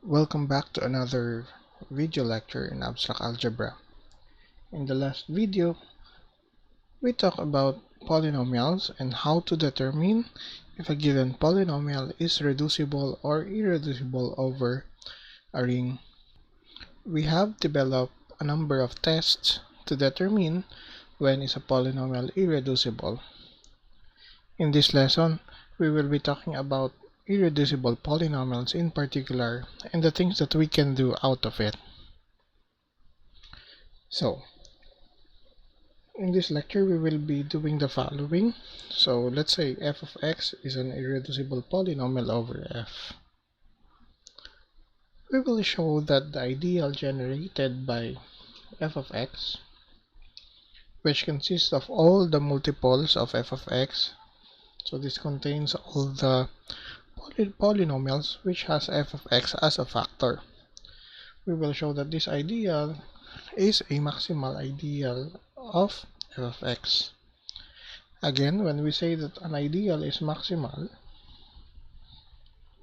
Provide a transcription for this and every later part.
Welcome back to another video lecture in abstract algebra. In the last video, we talked about polynomials and how to determine if a given polynomial is reducible or irreducible over a ring. We have developed a number of tests to determine when is a polynomial irreducible. In this lesson, we will be talking about irreducible polynomials in particular and the things that we can do out of it. So, in this lecture, we will be doing the following. So, let's say f of x is an irreducible polynomial over f. We will show that the ideal generated by f of x, which consists of all the multiples of f of x, so this contains all the polynomials which has f of x as a factor. We will show that this ideal is a maximal ideal of f of x. Again, when we say that an ideal is maximal,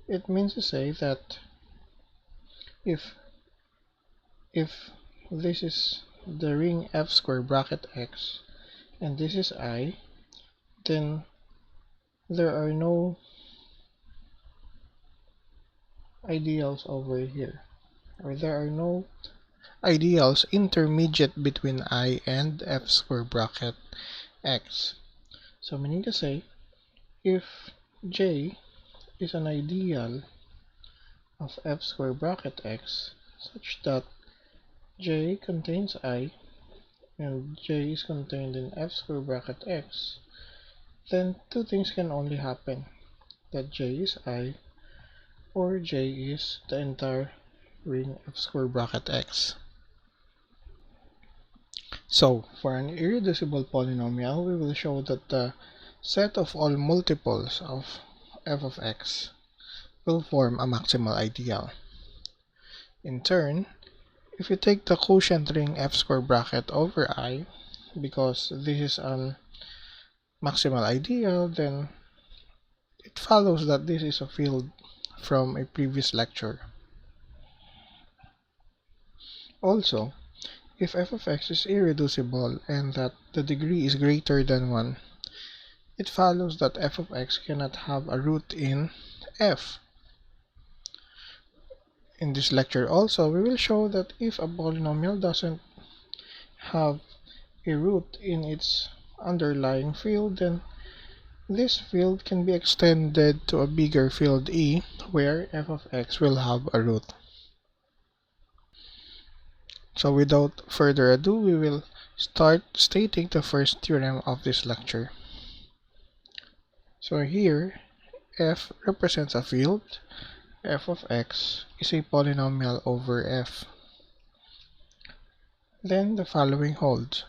it means to say that if this is the ring f square bracket x and this is I, then there are no ideals over here, or there are no ideals intermediate between I and f square bracket x. So meaning to say, if J is an ideal of f square bracket x such that J contains I and J is contained in f square bracket x, then two things can only happen, that J is I or J is the entire ring f square bracket x. So, for an irreducible polynomial, we will show that the set of all multiples of f of x will form a maximal ideal. In turn, if you take the quotient ring f square bracket over I, because this is a maximal ideal, then it follows that this is a field from a previous lecture. Also, if f of x is irreducible and that the degree is greater than 1, it follows that f of x cannot have a root in f. In this lecture also, we will show that if a polynomial doesn't have a root in its underlying field, then this field can be extended to a bigger field E, where f of x will have a root. So without further ado, we will start stating the first theorem of this lecture. So here, f represents a field. F of x is a polynomial over f. Then the following holds.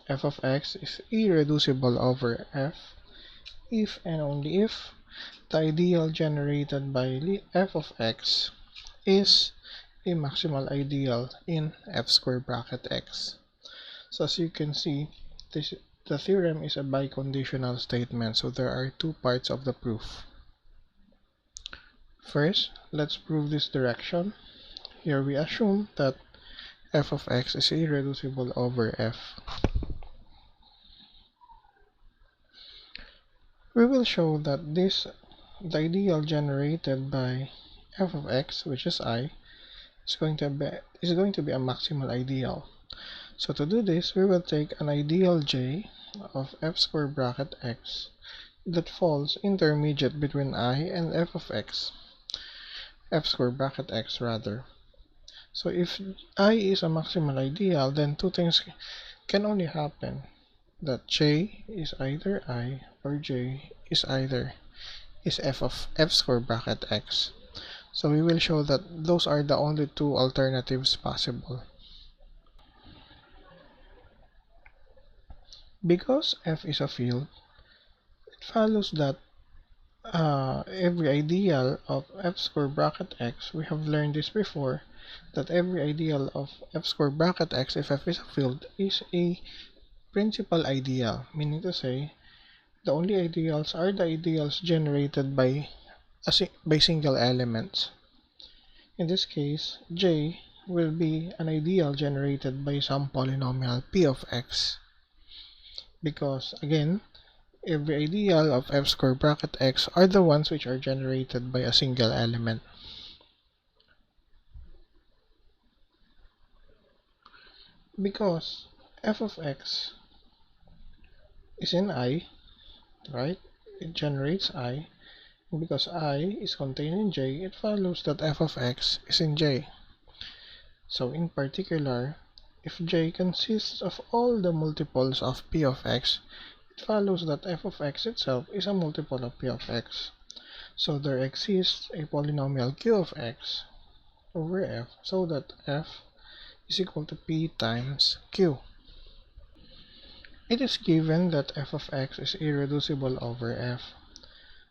F of x is irreducible over f if and only if the ideal generated by f of x is a maximal ideal in f square bracket x. So as you can see, the theorem is a biconditional statement, so there are two parts of the proof. First, let's prove this direction. Here we assume that f of x is irreducible over f. We will show that the ideal generated by f of x, which is I, is going to be a maximal ideal. So to do this, we will take an ideal J of f square bracket x that falls intermediate between I and f of x, f square bracket x rather. So if I is a maximal ideal, then two things can only happen, that J is either I or J is f of f square bracket x. So we will show that those are the only two alternatives possible. Because f is a field, it follows that every ideal of f square bracket x, we have learned this before, that every ideal of f square bracket x, if f is a field, is a principal ideal, meaning to say the only ideals are the ideals generated by single elements. In this case, J will be an ideal generated by some polynomial p of x, because again, every ideal of f square bracket x are the ones which are generated by a single element. Because f of x is in I, right? It generates I, and because I is contained in J, it follows that f of x is in J. So in particular, if J consists of all the multiples of p of x, it follows that f of x itself is a multiple of p of x. So there exists a polynomial q of x over f, so that f is equal to p times q. It is given that f of x is irreducible over f.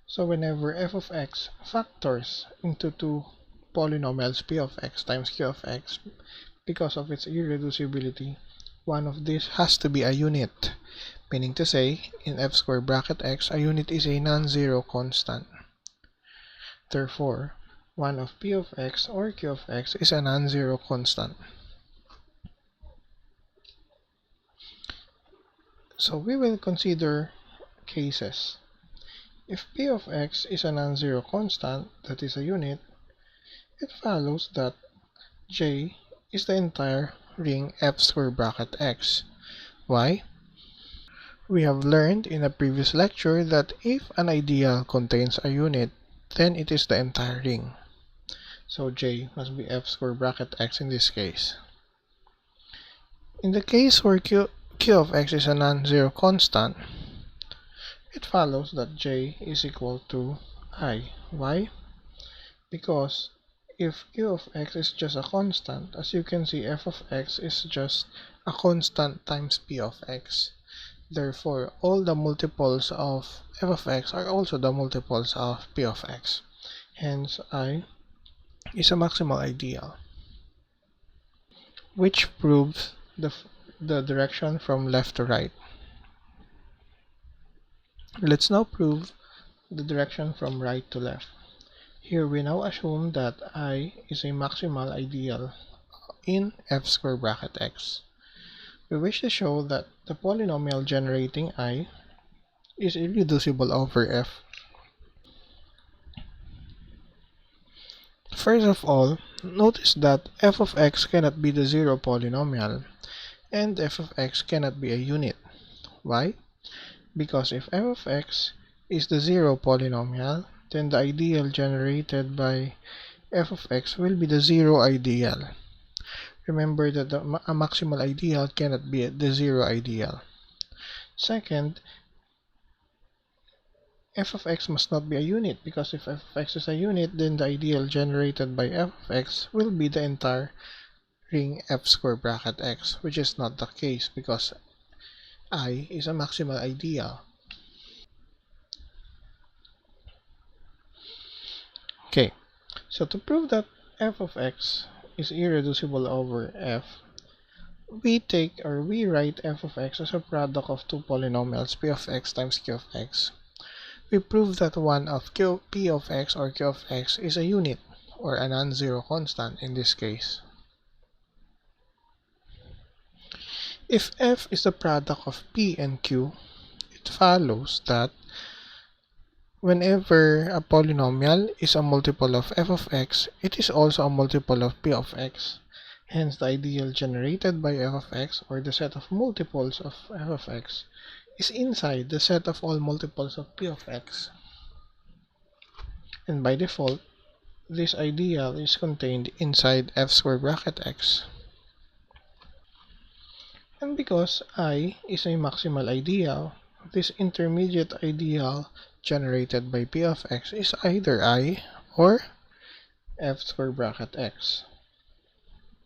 So whenever f of x factors into two polynomials p of x times q of x, because of its irreducibility, one of these has to be a unit, meaning to say, in f square bracket x, a unit is a non-zero constant. Therefore, one of p of x or q of x is a non-zero constant. So we will consider cases. If p of x is a non-zero constant, that is a unit, it follows that J is the entire ring f square bracket x. Why? We have learned in a previous lecture that if an ideal contains a unit, then it is the entire ring. So J must be f square bracket x in this case. In the case where q of x is a non-zero constant, it follows that J is equal to I. Why? Because if q of x is just a constant, as you can see, f of x is just a constant times p of x. Therefore, all the multiples of f of x are also the multiples of p of x. Hence, I is a maximal ideal, which proves the direction from left to right. Let's now prove the direction from right to left. Here we now assume that I is a maximal ideal in f square bracket x. We wish to show that the polynomial generating I is irreducible over f. First of all, notice that f of x cannot be the zero polynomial, and f of x cannot be a unit. Why? Because if f of x is the zero polynomial, then the ideal generated by f of x will be the zero ideal. Remember that a maximal ideal cannot be the zero ideal. Second, f of x must not be a unit, because if f of x is a unit, then the ideal generated by f of x will be the entire ring f square bracket x, which is not the case because I is a maximal ideal. Okay, so to prove that f of x is irreducible over f, we write f of x as a product of two polynomials p of x times q of x. We prove that one of p of x or q of x is a unit, or a non-zero constant in this case. If f is the product of p and q, it follows that whenever a polynomial is a multiple of f of x, it is also a multiple of p of x. Hence, the ideal generated by f of x, or the set of multiples of f of x, is inside the set of all multiples of p of x. And by default, this ideal is contained inside f square bracket x. And because I is a maximal ideal, this intermediate ideal generated by p of x is either I or f square bracket x.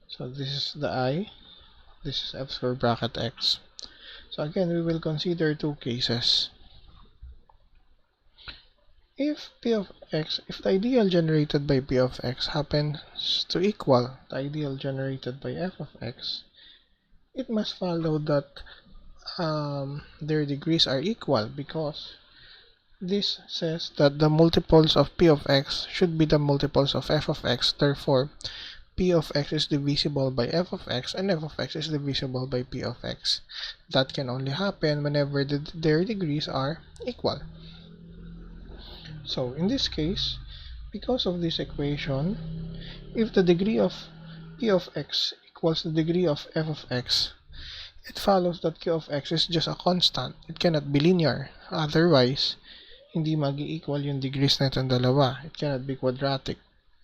So this is the I, this is f square bracket x. So again, we will consider two cases. If the ideal generated by p of x happens to equal the ideal generated by f of x, it must follow that their degrees are equal, because This says that the multiples of p of x should be the multiples of f of x. Therefore, p of x is divisible by f of x and f of x is divisible by p of x. That can only happen whenever their degrees are equal. So in this case, because of this equation, if the degree of p of x equals the degree of f of x, it follows that q of x is just a constant. It cannot be linear. Otherwise, hindi mag-equal yung degrees na itong dalawa. It cannot be quadratic,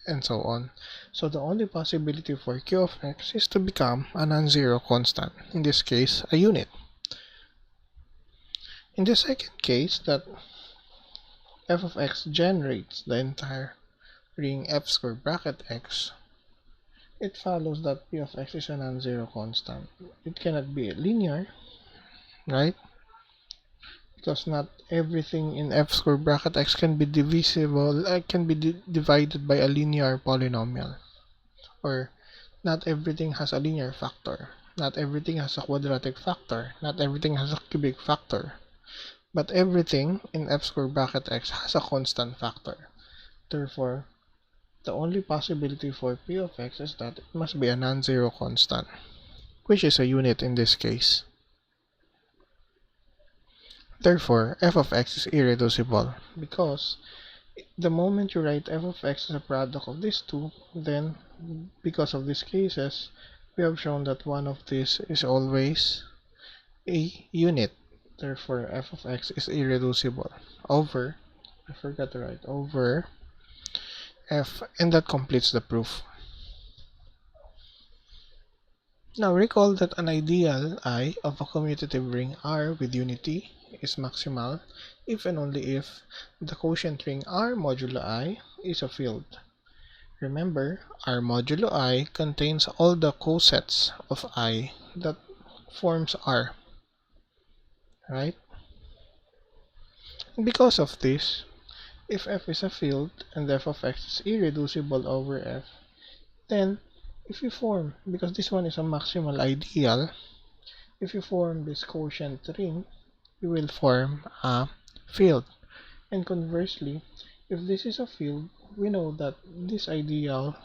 and so on. So the only possibility for q of x is to become a non-zero constant. In this case, a unit. In the second case, that f of x generates the entire ring f squared bracket x, it follows that p of x is a non-zero constant. It cannot be linear, right? Because not everything in f squared bracket x can be divisible, can be divided by a linear polynomial. Or not everything has a linear factor. Not everything has a quadratic factor. Not everything has a cubic factor. But everything in f squared bracket x has a constant factor. Therefore, the only possibility for p of x is that it must be a non-zero constant, which is a unit in this case. Therefore, f of x is irreducible, because the moment you write f of x as a product of these two, then because of these cases, we have shown that one of these is always a unit. Therefore, f of x is irreducible over, I forgot to write, over f, and that completes the proof. Now recall that an ideal I of a commutative ring R with unity is maximal if and only if the quotient ring R modulo I is a field. Remember, R modulo I contains all the cosets of I that forms R, right? And because of this, if f is a field and f of x is irreducible over f, then if you form, because this one is a maximal ideal, if you form this quotient ring, you will form a field. And conversely, if this is a field, we know that this ideal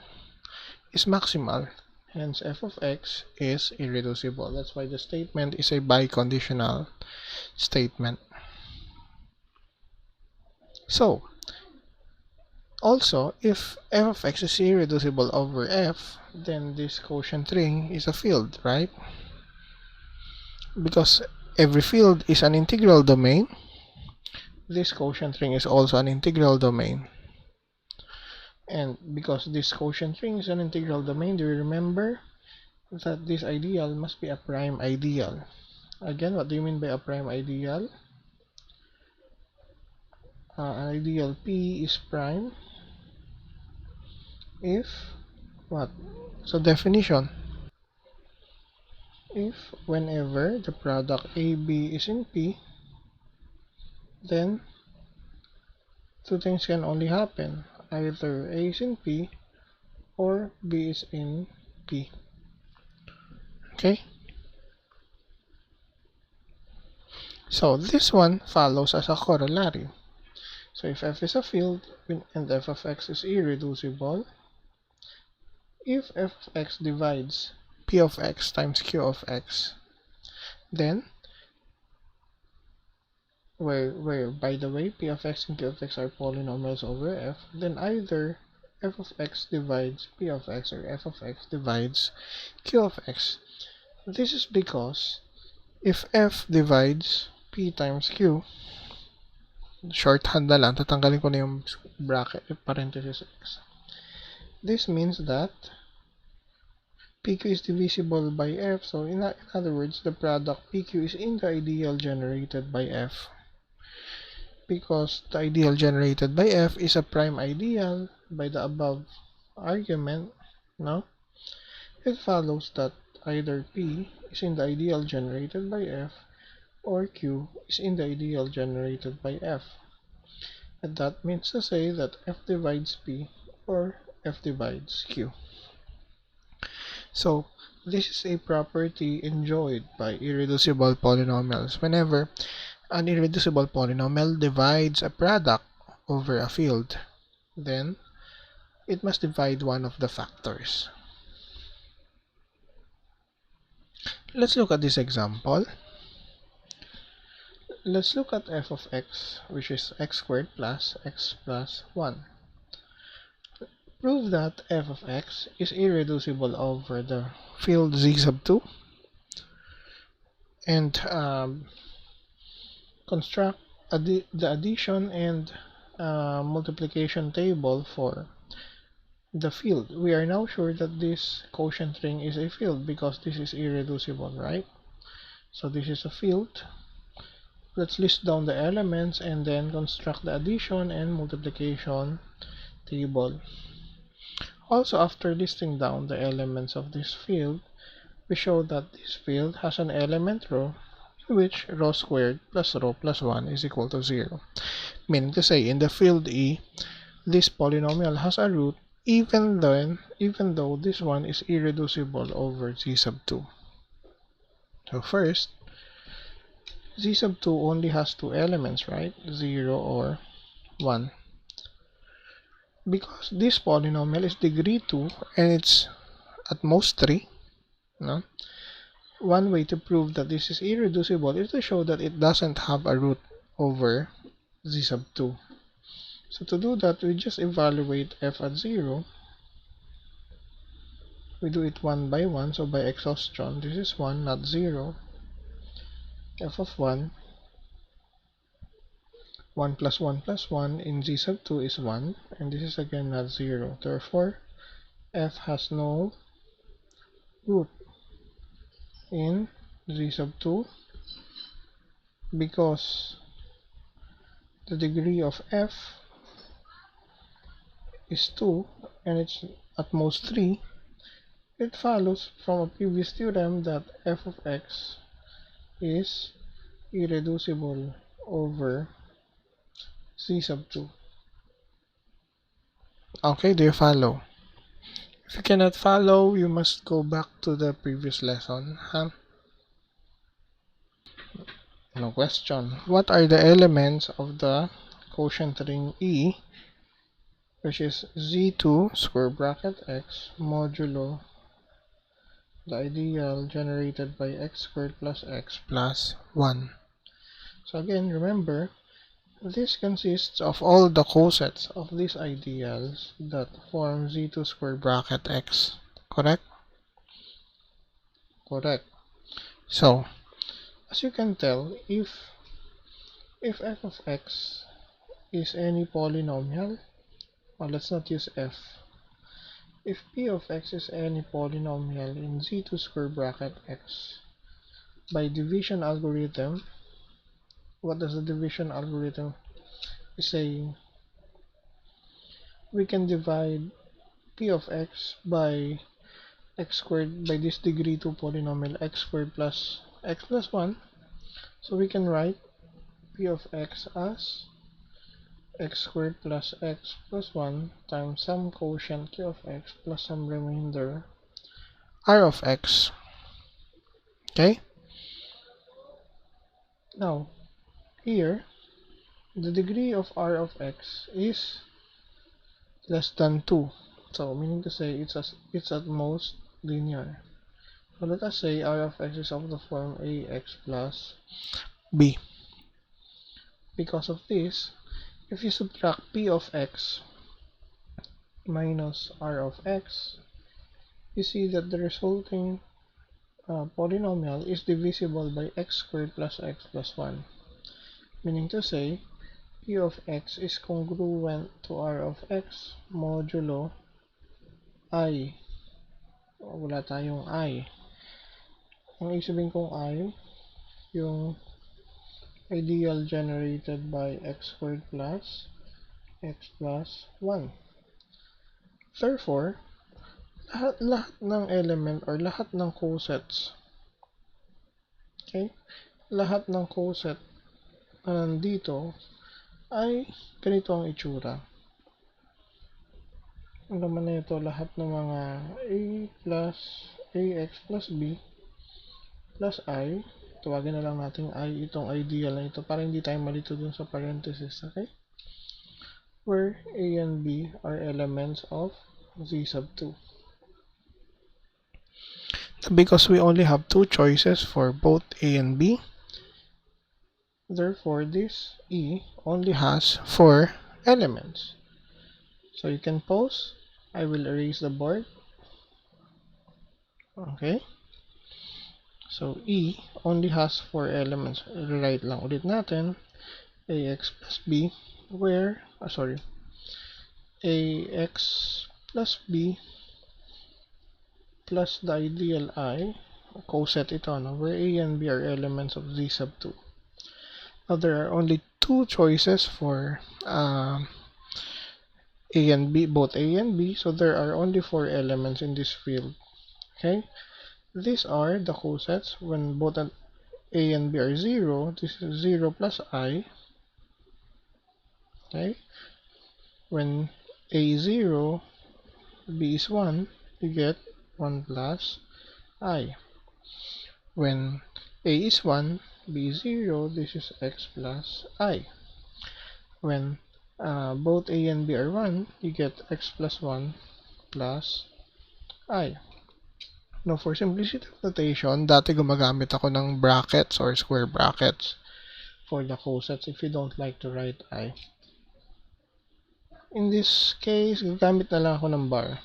is maximal, hence f of x is irreducible. That's why the statement is a biconditional statement. So, also, if f of x is irreducible over f, then this quotient ring is a field, right? Because every field is an integral domain, this quotient ring is also an integral domain. And because this quotient ring is an integral domain, do you remember that this ideal must be a prime ideal? Again, what do you mean by a prime ideal? An ideal P is prime if what? So definition, if whenever the product AB is in P, then two things can only happen. Either A is in P or B is in P. Okay? So this one follows as a corollary. So if f is a field and f of x is irreducible, if f of x divides p of x times q of x, then where by the way p of x and q of x are polynomials over f, then either f of x divides p of x or f of x divides q of x. This is because if f divides p times q, shorthand na lang, tatanggalin ko na yung bracket, parenthesis x. This means that PQ is divisible by F, so in other words, the product PQ is in the ideal generated by F. Because the ideal generated by F is a prime ideal by the above argument, no? It follows that either P is in the ideal generated by F or Q is in the ideal generated by F. And that means to say that F divides P or F divides Q. So, this is a property enjoyed by irreducible polynomials. Whenever an irreducible polynomial divides a product over a field, then it must divide one of the factors. Let's look at this example. Let's look at f of x, which is x squared plus x plus 1. Prove that f of x is irreducible over the field z sub 2 and construct the addition and multiplication table for the field. We are now sure that this quotient ring is a field because this is irreducible, right? So this is a field. Let's list down the elements and then construct the addition and multiplication table. Also, after listing down the elements of this field, we show that this field has an element row in which row squared plus row plus 1 is equal to 0. Meaning to say, in the field E, this polynomial has a root even though this one is irreducible over z sub 2. So first, z sub 2 only has two elements, right? 0 or 1. Because this polynomial is degree 2 and it's at most 3, no? One way to prove that this is irreducible is to show that it doesn't have a root over z sub 2. So to do that, we just evaluate f at 0. We do it one by one, so by exhaustion, this is 1, not 0. F of 1 plus 1 plus 1 in z sub 2 is 1, and this is again not 0. Therefore, f has no root in z sub 2 because the degree of f is 2 and it's at most 3. It follows from a previous theorem that f of x is irreducible over z sub 2. Okay, do you follow? If you cannot follow, you must go back to the previous lesson. No question. What are the elements of the quotient ring E, which is z2 square bracket x modulo the ideal generated by x squared plus x plus 1. So again, remember, this consists of all the cosets of these ideals that form z2 square bracket x. Correct? Correct. So, as you can tell, if f of x is any polynomial, or let's not use f, if p of x is any polynomial in z2 square bracket x, by division algorithm, what does the division algorithm say? We can divide p of x by x squared by this degree 2 polynomial x squared plus x plus 1. So we can write p of x as x squared plus x plus 1 times some quotient q of x plus some remainder r of x. Okay? Now, here, the degree of r of x is less than 2. So, meaning to say it's at most linear. So, let us say r of x is of the form ax plus b. Because of this, if you subtract p of x minus r of x, you see that the resulting polynomial is divisible by x squared plus x plus 1. Meaning to say, p of x is congruent to r of x modulo I. Wala tayong I. Ang ibig sabihin kong I, yung ideal generated by x squared plus x plus 1. Therefore, lahat ng element or lahat ng cosets, okay, lahat ng coset na nandito ay ganito ang itsura. Ang laman na ito, lahat ng mga a plus ax plus b plus I tawagin na lang natin I itong ideal na ito para hindi tayo malito dun sa parenthesis, okay? Where A and B are elements of Z sub 2. Because we only have two choices for both A and B, therefore this E only has 4 elements. So you can pause. I will erase the board. Okay. So E only has 4 elements. Rewrite lang ulit natin. AX plus B, where, AX plus B plus the ideal I, coset ito, no? Where A and B are elements of Z sub 2. Now there are only two choices for A and B, both A and B, so there are only 4 elements in this field. Okay, these are the cosets when both A and B are 0. This is 0 plus I. Okay, when A is 0, B is 1, you get 1 plus I. When A is 1, B is 0, this is X plus I. When both A and B are 1, you get X plus 1 plus I. Now, for simplicity of notation, dati gumagamit ako ng brackets or square brackets for the cosets if you don't like to write I. In this case, gagamit na lang ako ng bar,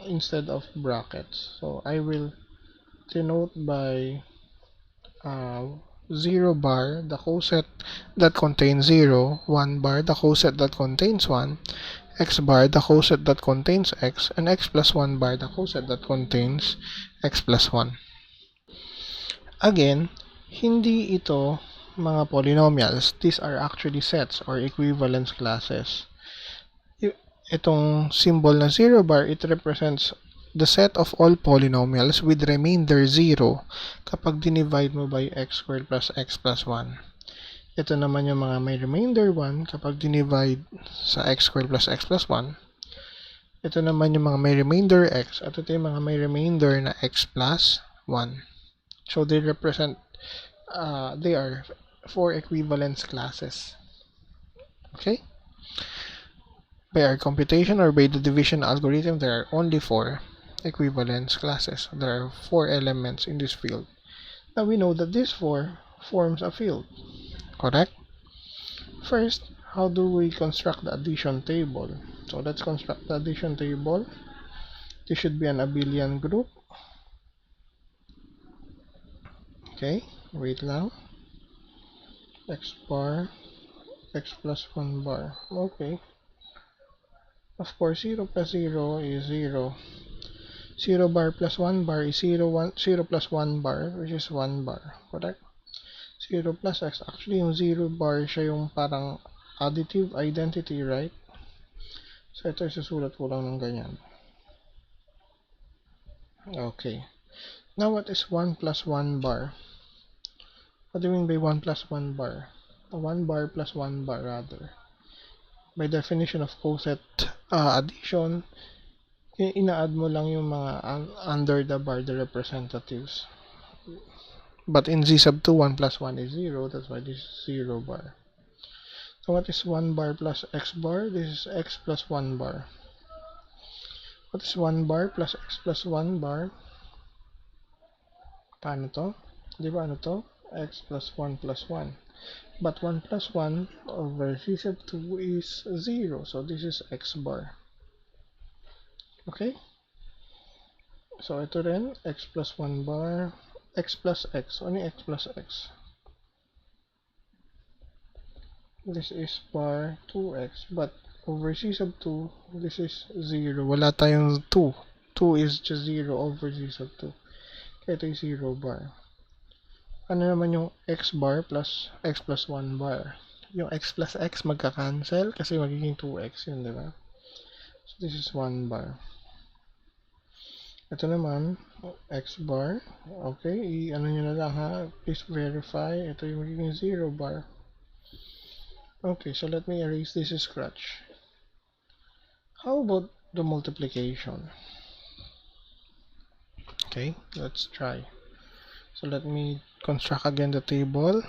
instead of brackets. So, I will denote by 0 bar, the coset that contains 0, 1 bar, the coset that contains 1, x bar, the coset that contains x, and x plus 1 bar, the coset that contains x plus 1. Again, hindi ito mga polynomials. These are actually sets or equivalence classes. Itong symbol na 0 bar, it represents the set of all polynomials with remainder 0 kapag dinivide mo by x squared plus x plus 1. Ito naman yung mga may remainder 1 kapag dinivide sa x squared plus x plus 1. Ito naman yung mga may remainder x at ito yung mga may remainder na x plus 1. So they represent, they are 4 equivalence classes. Okay? By our computation or by the division algorithm, there are only 4 equivalence classes. There are 4 elements in this field. Now we know that this 4 forms a field. Correct? First, how do we construct the addition table? So let's construct the addition table. This should be an abelian group. Okay, wait lang. X bar, x plus 1 bar. Okay. Of course, 0 plus 0 is 0. 0 bar plus 1 bar is 0 plus 1 bar, which is 1 bar. Correct? 0 plus x. Actually, yung 0 bar siya yung parang additive identity, right? So, ito isusulat ko lang ng ganyan. Okay. Now, what is 1 plus 1 bar? What do you mean by 1 plus 1 bar? 1 bar plus 1 bar, rather. By definition of coset addition, ina-add mo lang yung mga under the bar, the representatives. But in Z sub 2, 1 plus 1 is 0. That's why this is 0 bar. So what is 1 bar plus x bar? This is x plus 1 bar. What is 1 bar plus x plus 1 bar? Paano to? Di ba ano to? X plus 1 plus 1. But 1 plus 1 over Z sub 2 is 0. So this is x bar. Okay? So ito rin, x plus 1 bar, x plus x. Ano yung x plus x? This is bar 2x. But over Z sub 2, this is 0. Wala tayong 2. 2 is just 0 over Z sub 2. Kaya ito yung 0 bar. Ano naman yung x bar plus x plus 1 bar? Yung x plus x magka-cancel kasi magiging 2x yun, di ba? So this is 1 bar. Ito naman, x bar. Okay, ano nyo na lang ha. Please verify. Ito yung magiging 0 bar. Okay, so let me erase this scratch. How about the multiplication? Okay, let's try. So let me construct again the table.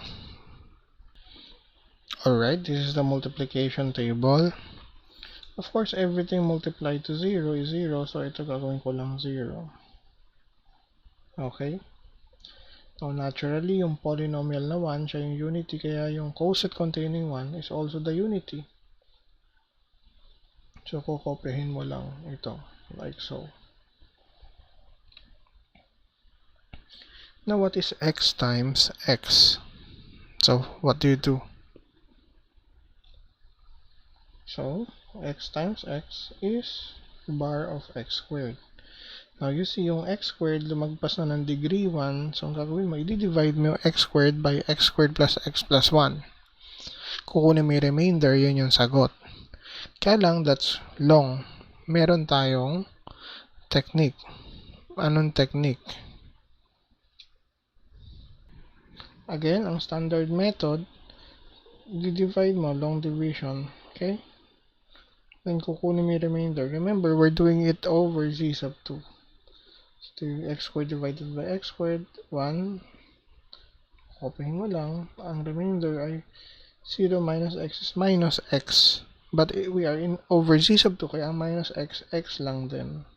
Alright, this is the multiplication table. Of course, everything multiplied to 0 is 0, so ito gagawin ko lang 0. Okay? So, naturally, yung polynomial na 1, siya yung unity, kaya yung coset containing 1 is also the unity. So, kukopyahin mo lang ito, like so. Now, what is x times x? So, what do you do? So, x times x is bar of x squared. Now, you see yung x squared lumagpas na ng degree 1. So, ang gagawin mo, i-divide mo yung x squared by x squared plus x plus 1. Kukunin mo yung remainder, yun yung sagot. Kaya lang, that's long. Meron tayong technique. Anong technique? Again, ang standard method, di-divide mo, long division. Okay? Then, kukunin mo yung remainder. Remember, we're doing it over z sub 2. So, x squared divided by x squared, 1. Kopyahin mo lang. Ang remainder ay 0 minus x is minus x. But we are in over z sub 2, kaya ang minus x, x lang din.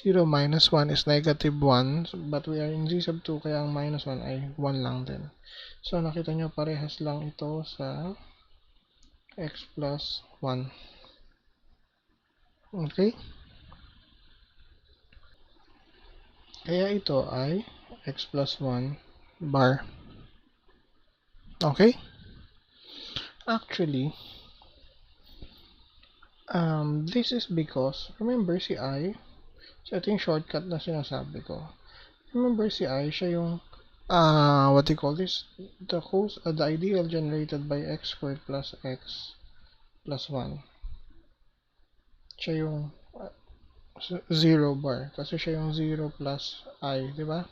0 minus 1 is negative 1, but we are in z sub 2, kaya ang minus 1 ay 1 lang din. So, nakita nyo, parehas lang ito sa x plus 1. Okay? Kaya ito ay x plus 1 bar. Okay? Actually, this is because, remember si I, so ito yung shortcut na sinasabi ko. Remember si I, siya yung, what do you call this? The ideal generated by x squared plus x plus 1. Siya yung 0 bar. Kasi siya yung 0 plus I, di ba?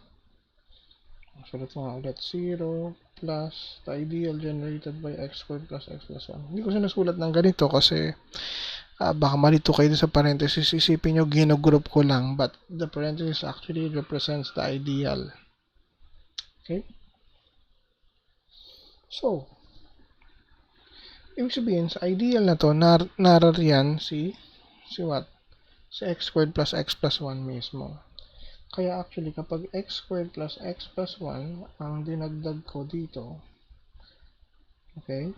Sulat mo nga ulit. 0 plus the ideal generated by x squared plus x plus 1. Hindi ko sinasulat ng ganito kasi baka malito kayo sa parenthesis. Isipin nyo, ginugroup ko lang. But the parenthesis actually represents the ideal. Okay? So, ibig sabihin, sa ideal na to, narariyan si what? Si x squared plus x plus 1 mismo. Kaya actually, kapag x squared plus x plus 1 ang dinagdag ko dito, okay,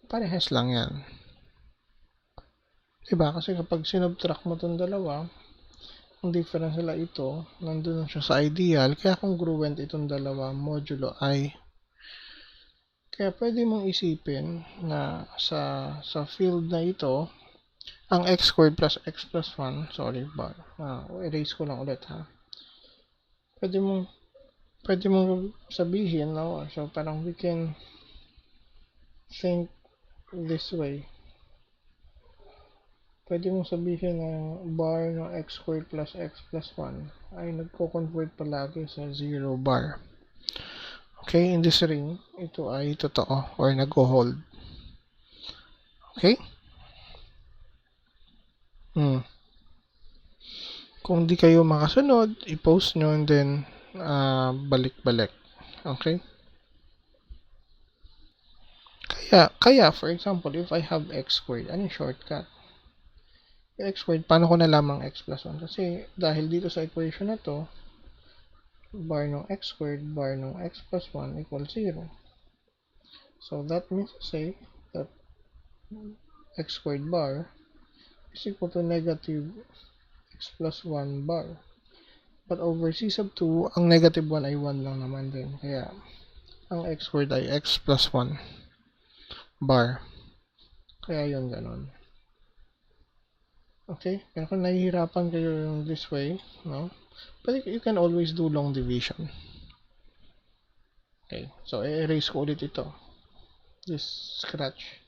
parehas lang yan. Diba? Kasi kapag sinubtract mo itong dalawa, ang difference nila ito, nandun siya sa ideal, kaya congruent itong dalawa, modulo I. Kaya pwede mong isipin na sa field na ito, ang x squared plus x plus 1, sorry, erase ko lang ulit ha. Pwede mong sabihin, no? So parang we can think this way. Pwede mong sabihin na bar ng x squared plus x plus 1 ay nagko-convert palagi sa 0 bar. Okay, in this ring, ito ay totoo or nag-hold. Okay? Kung di kayo makasunod, i-post nyo and then balik-balik. Okay? Kaya, for example, if I have x squared, ano yung shortcut? Yung x squared, paano ko nalamang x plus 1? Kasi dahil dito sa equation na to, bar ng x squared, bar ng x plus 1 equals 0. So that means to say that x squared bar is equal to negative x plus 1 bar. But over c sub 2, ang negative 1 ay 1 lang naman din. Kaya, ang x squared ay x plus 1 bar. Kaya yun ganon. Okay? Pero kung nahihirapan kayo yung this way, no? But you can always do long division. Okay. So, i-erase ko ulit ito. This scratch.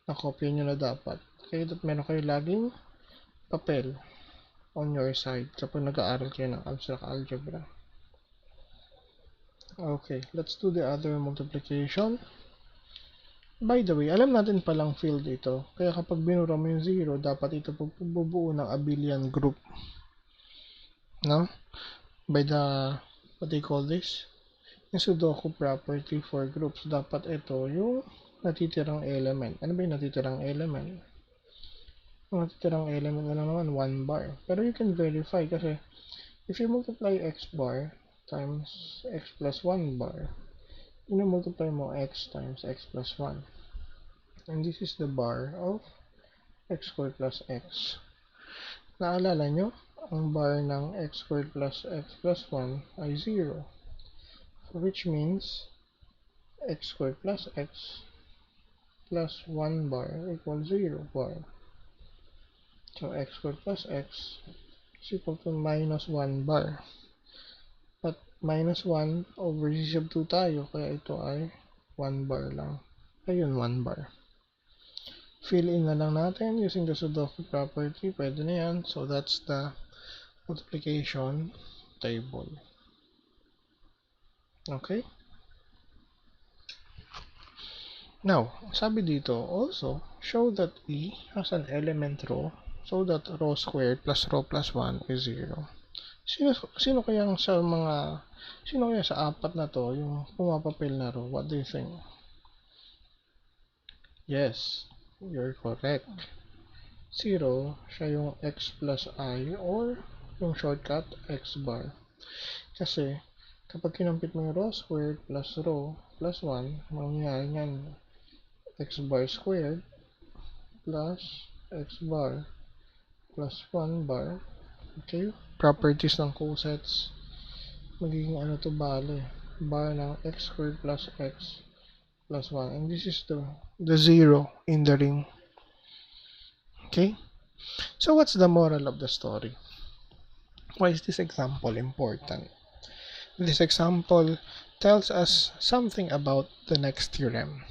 Nakopya nyo na dapat. Okay? Meron kayo laging papel on your side kapag nag-aaral kayo ng abstract algebra. Okay, let's do the other multiplication. By the way, alam natin palang field ito. Kaya kapag binura mo yung 0, dapat ito bubuo ng abelian group. No? By the what they call this? Yung Sudoku property for groups. Dapat ito yung natitirang element. Ano ba yung natitirang element? Yung natitirang element na lang naman, 1 bar. Pero you can verify kasi if you multiply x bar times x plus 1 bar, multiply mo x times x plus 1. And this is the bar of x squared plus x. Naalala nyo, ang bar ng x squared plus x plus 1 ay 0. Which means x squared plus x plus 1 bar equals 0 bar. So x squared plus x is equal to minus 1 bar. But minus 1 over z sub 2 tayo, kaya ito ay 1 bar lang. Ayun, 1 bar. Fill in na lang natin using the Sudoku property. Pwede na yan. So that's the multiplication table. Okay? Now, sabi dito, also, show that E has an element row so that row squared plus row plus 1 is 0. Sino kaya sa apat na to yung pumapapil na row? What do you think? Yes, you're correct. 0, siya yung x plus I or yung shortcut x bar. Kasi, kapag kinumpit mo yung row squared plus row plus 1, mangyayari yan x bar squared plus x bar plus 1 bar. Okay? Properties ng cosets. Magiging ano to bale? Bar ng x squared plus x plus 1. And this is the 0 in the ring. Okay? So what's the moral of the story? Why is this example important? This example tells us something about the next theorem.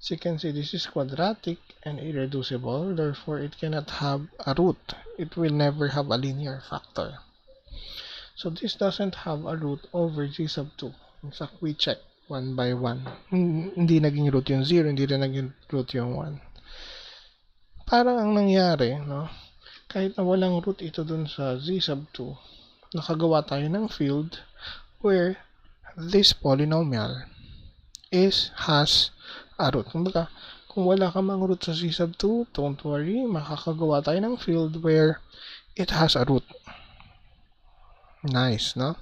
So you can see this is quadratic and irreducible, therefore it cannot have a root. It will never have a linear factor. So this doesn't have a root over z sub 2. In fact, we check one by one. Hindi naging root yung 0, hindi rin naging root yung 1. Parang ang nangyari, no? Kahit na walang root ito dun sa z sub 2, nakagawa tayo ng field where this polynomial has a root. Kumbaga, kung wala ka mang root sa z sub 2, don't worry, makakagawa tayo ng field where it has a root. Nice, no?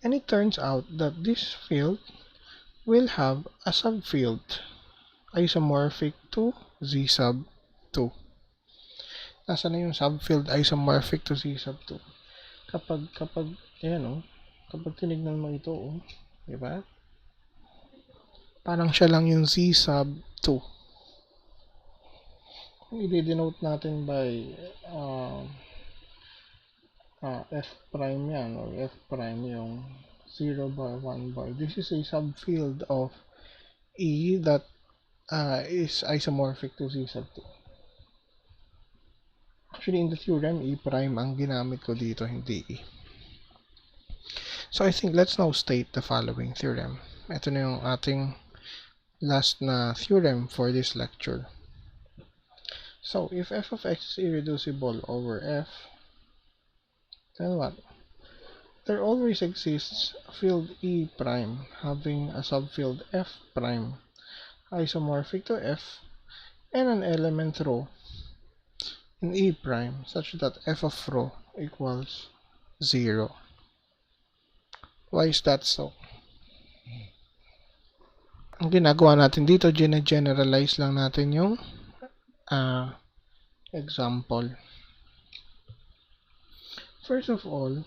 And it turns out that this field will have a subfield isomorphic to z sub 2. Nasa na yung subfield isomorphic to z sub 2? Kapag tinignan mo ito, di ba? Parang siya lang yung z sub 2. Kung i-denote natin by f prime yan, or f prime yung 0 bar, 1 bar. This is a subfield of E that is isomorphic to z sub 2. Actually, in the theorem, E prime ang ginamit ko dito, hindi E. So I think let's now state the following theorem. Ito na yung ating last na theorem for this lecture. So, if f of x is irreducible over f, then what? There always exists field E prime having a subfield f prime isomorphic to f and an element row in E prime such that f of rho equals 0. Why is that so? Ang ginagawa natin dito, generalize lang natin yung example. First of all,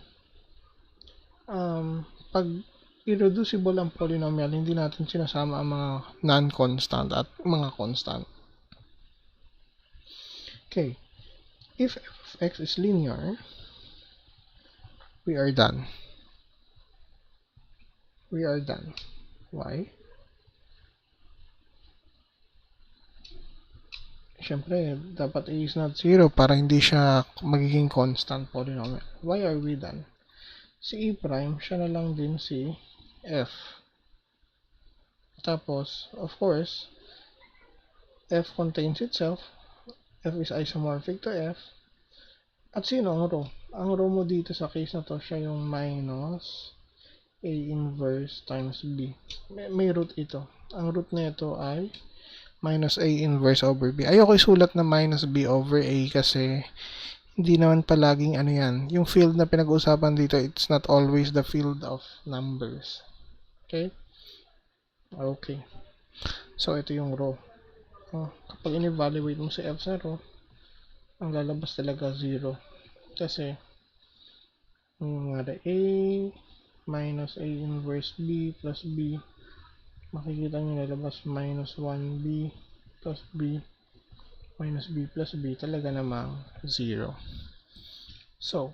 pag irreducible ang polynomial, hindi natin sinasama ang mga non-constant at mga constant. Okay. If f of x is linear, we are done. We are done. Why? Siyempre, dapat a is not 0 para hindi siya magiging constant polynomial. Why are we done? Si E prime, siya na lang din si f. Tapos, of course, f contains itself. F is isomorphic to f. At sino ang row? Ang row mo dito sa case na to, siya yung minus A inverse times B. May root ito. Ang root na ito ay minus A inverse over B. Ayoko isulat na minus B over A kasi hindi naman palaging ano yan. Yung field na pinag-uusapan dito, it's not always the field of numbers. Okay? Okay. So, ito yung row. Kapag in-evaluate mo si F sa row, ang lalabas talaga 0. Kasi, yung A minus A inverse B plus B, makikita nyo lalabas minus 1B plus B minus B plus B, talaga namang 0. So,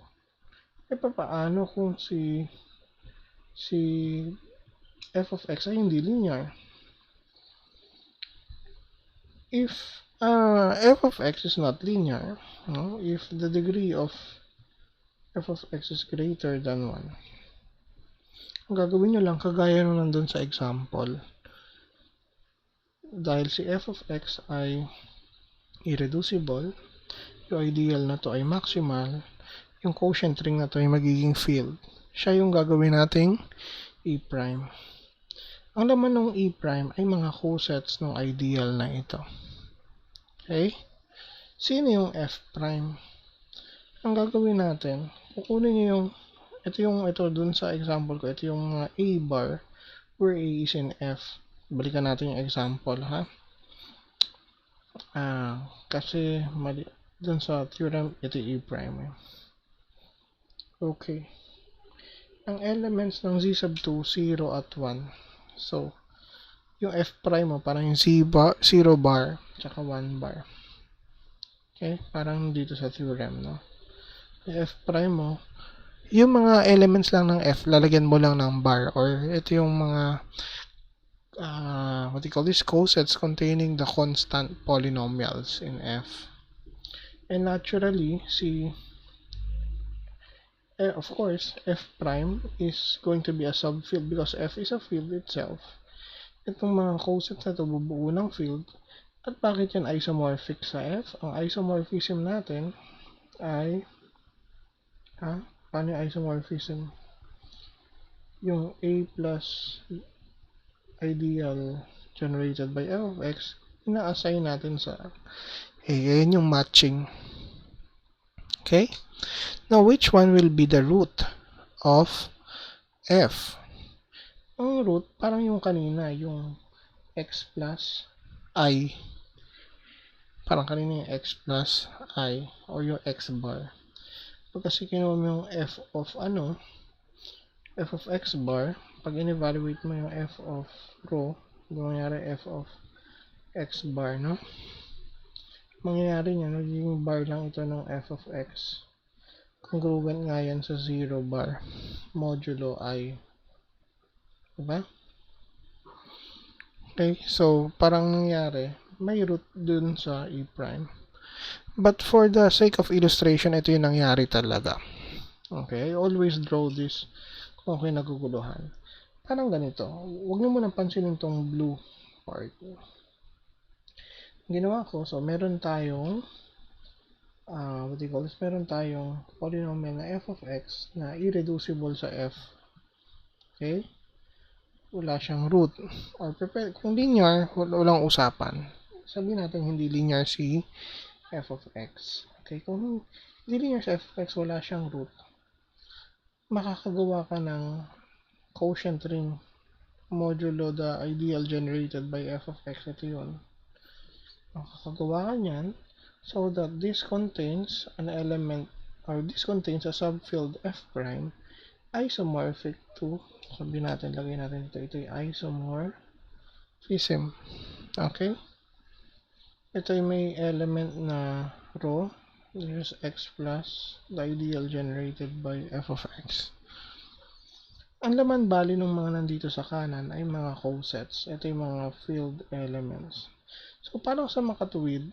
paano kung si f of x ay hindi linear? If f of x is not linear, no? If the degree of f of x is greater than 1, ang gagawin nyo lang, kagaya nung nandun sa example, dahil si f of x ay irreducible, yung ideal na to ay maximal, yung quotient ring na to ay magiging field. Siya yung gagawin nating E'. Ang laman ng E' ay mga cosets ng ideal na ito. Okay? Sino yung F'? Ang gagawin natin, kukunin nyo ito dun sa example ko, ito yung A bar, where A is in F. Balikan natin yung example, ha? Kasi mali, dun sa theorem, ito E'. Okay. Ang elements ng Z sub 2, 0 at 1. So, yung F' mo, parang yung 0 bar, tsaka 1 bar. Okay? Parang dito sa theorem, no? Yung F' mo, yung mga elements lang ng F, lalagyan mo lang ng bar. Or ito yung mga, what you call this, cosets containing the constant polynomials in F. And naturally, of course, F' is going to be a subfield because F is a field itself. Itong mga cosets na ito bubuo ng field. At bakit yan isomorphic sa F? Ang isomorphism natin ay paano yung isomorphism? Yung A plus ideal generated by f of x, ina-assign natin sa A. Yan yung matching. Okay? Now, which one will be the root of F? Ang root, parang yung kanina, yung x plus I. Parang kanina yung x plus I or yung x bar. Pag kasi kinuha mo yung f of x bar, pag in-evaluate mo yung f of row, mangyayari f of x bar, no? Mangyayari niya, nagiging bar lang ito ng f of x. Congruent nga yan sa 0 bar, modulo I. Diba? Okay, so parang nangyari, may root dun sa E'. But for the sake of illustration, ito yung nangyari talaga. Okay, I always draw this kung ako'y naguguluhan. Parang ganito. Huwag nyo muna pansinin tong blue part. Ginawa ko, so meron tayong meron tayong polynomial na f of x na irreducible sa f. Okay? Wala siyang root. Or kung linear, walang usapan. Sabihin natin hindi linear si f of x. Okay? Kung hindi linear si f of x, wala siyang root. Makakagawa ka ng quotient ring modulo the ideal generated by f of x. Ito yun. Makakagawa ka niyan so that this contains an element or this contains a subfield f prime isomorphic to, sabihin natin, lagay natin ito yung isomorphism. Okay? Ito yung may element na row. There's x plus the ideal generated by f of x. Ang laman bali ng mga nandito sa kanan ay mga cosets. Ito yung mga field elements. So, parang sa makatuwid,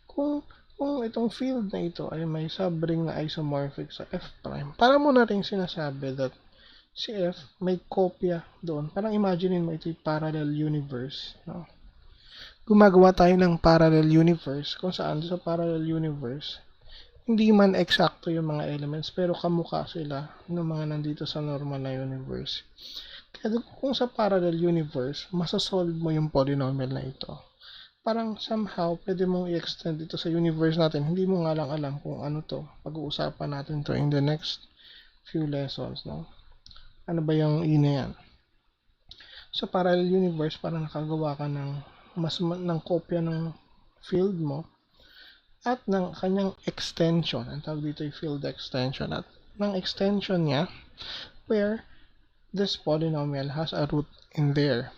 kung itong field na ito ay may subring na isomorphic sa f prime, para mo na rin sinasabi that si f may kopya doon. Parang imaginein mo ito yung parallel universe. No? Gumagawa tayo ng parallel universe kung saan sa parallel universe hindi man eksakto yung mga elements, pero kamukha sila ng mga nandito sa normal na universe. Kaya kung sa parallel universe, masasolve mo yung polynomial na ito. Parang somehow, pwede mong i-extend ito sa universe natin. Hindi mo nga lang alam kung ano to. Pag-uusapan natin to in the next few lessons, no? Ano ba yung ina yan? Sa parallel universe, parang nakagawa ka ng kopya ng field mo at ng kanyang extension. Ang tawag dito ay field extension. At ng extension niya, where this polynomial has a root in there.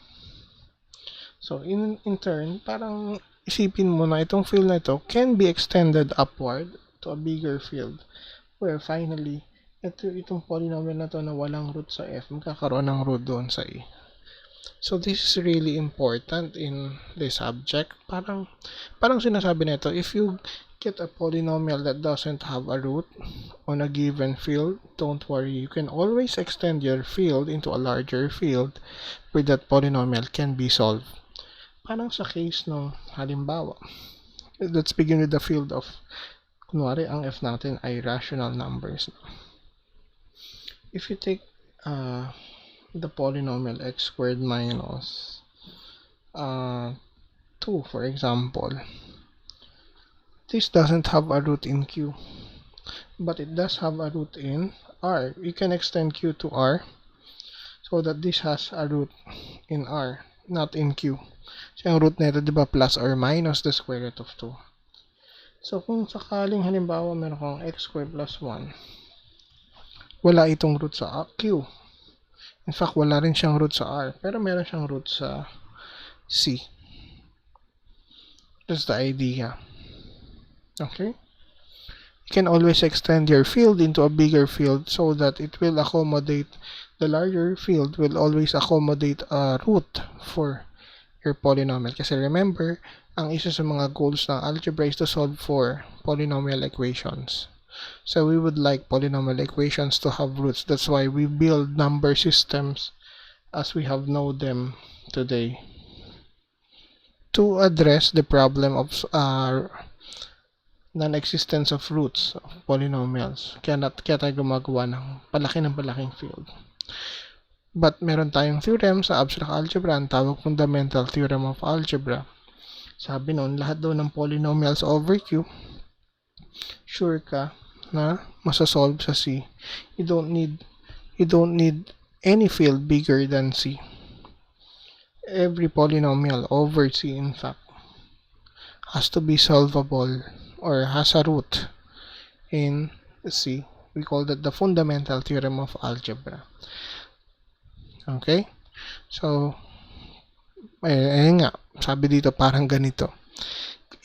So, in turn, parang isipin mo na itong field na ito can be extended upward to a bigger field where finally, itong polynomial na to na walang root sa f, magkakaroon ng root doon sa e. So, this is really important in this subject. Parang sinasabi nito, if you get a polynomial that doesn't have a root on a given field, don't worry. You can always extend your field into a larger field where that polynomial can be solved. Parang sa case ng halimbawa, let's begin with the field of, kunwari, ang f natin ay rational numbers. If you take the polynomial x squared minus 2, for example, this doesn't have a root in q, but it does have a root in r. You can extend q to r so that this has a root in r, not in q. So, yung root nito, di ba, plus or minus the square root of 2. So, kung sakaling halimbawa meron kang x squared plus 1, wala itong root sa q. In fact, wala rin siyang root sa r, pero meron siyang root sa c. That's the idea. Okay? You can always extend your field into a bigger field so that it will accommodate, the larger field will always accommodate a root for your polynomial. Kasi remember, ang isa sa mga goals ng algebra is to solve for polynomial equations. So we would like polynomial equations to have roots. That's why we build number systems as we have known them today. To address the problem of non-existence of roots of polynomials. Kaya tayo gumagawa ng palaking field. But meron tayong theorem sa abstract algebra, ang tawag fundamental theorem of algebra. Sabi noon, lahat daw ng polynomials over Q, sure ka na masasolve sa C. You don't need any field bigger than C. Every polynomial over C, in fact, has to be solvable or has a root in C. We call that the fundamental theorem of algebra. Okay? So, ayun nga, sabi dito parang ganito.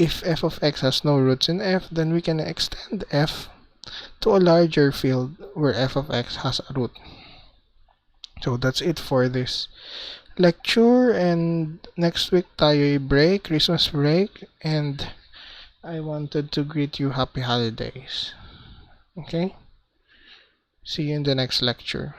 If f of x has no roots in f, then we can extend f to a larger field where f of x has a root. So, that's it for this lecture, and next week tayo break, Christmas break, and I wanted to greet you happy holidays. Okay? See you in the next lecture.